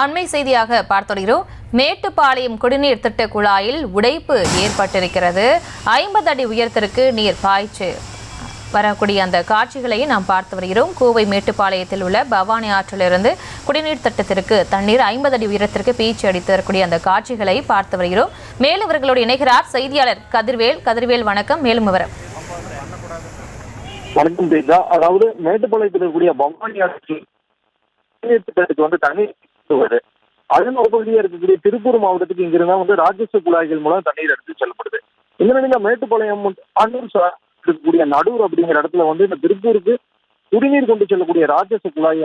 அண்மை செய்தியாக பார்த்துள்ளோம். மேட்டுப்பாளையம் குடிநீர் திட்ட குழாயில் உடைப்பு ஏற்பட்டிருக்கிறது. 50 அடி உயரத்திற்கு நீர் பாய்ச்சு வரக்கூடிய அந்த காட்சிகளையும் நாம் பார்த்து வருகிறோம். கோவை மேட்டுப்பாளையத்தில் உள்ள பவானி ஆற்றிலிருந்து குடிநீர் திட்டத்திற்கு தண்ணீர் 50 அடி உயரத்திற்கு பீச்சு அடித்து வரக்கூடிய அந்த காட்சிகளை பார்த்து வருகிறோம். மேலும் இவர்களோடு இணைகிறார் செய்தியாளர் கதிர்வேல். கதிர்வேல் வணக்கம். மேலும் விவரம். வணக்கம் தேஜா. அதாவது மேட்டுப்பாளையத்தில் இருக்கக்கூடிய பவானி ஆற்று திட்டத்துக்கு தண்ணீர் வருது. அதன் ஒரு பகுதியாக இருக்கக்கூடிய திருப்பூர் மாவட்டத்துக்கு இங்கிருந்தா ராஜஸ்வ குழாய்கள் மூலம் தண்ணீர் எடுத்து செல்லப்படுது. இந்த நிலையில மேட்டுப்பாளையம் இருக்கக்கூடிய நடூர் அப்படிங்கிற இடத்துல இந்த திருப்பூருக்கு குடிநீர் கொண்டு செல்லக்கூடிய ராஜஸ்வ குழாயை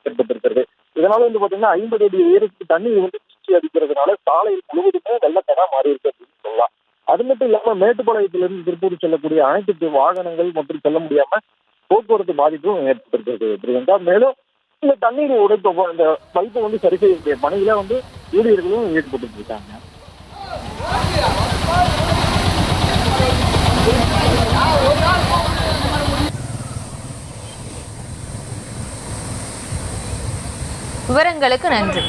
ஏற்பட்டிருக்கிறது. இதனால பாத்தீங்கன்னா 50 அடி உயரத்துக்கு தண்ணீர் பிடிச்சி அடிக்கிறதுனால சாலையில் முழுவதுமே வெள்ளக்கடா மாறி இருக்கு அப்படின்னு சொல்லலாம். அது மட்டும் இல்லாம மேட்டுப்பாளையத்திலிருந்து திருப்பூர் செல்லக்கூடிய அனைத்து வாகனங்கள் மற்றும் செல்ல முடியாம போக்குவரத்து பாதிப்பும் ஏற்பட்டிருக்கிறது. மேலும் இந்த தண்ணீர் உடைப்பு இந்த பைப்பை சரி செய்யக்கூடிய பணியில ஊழியர்களும் ஈடுபட்டு இருக்காங்க. விவரங்களுக்கு நன்றி.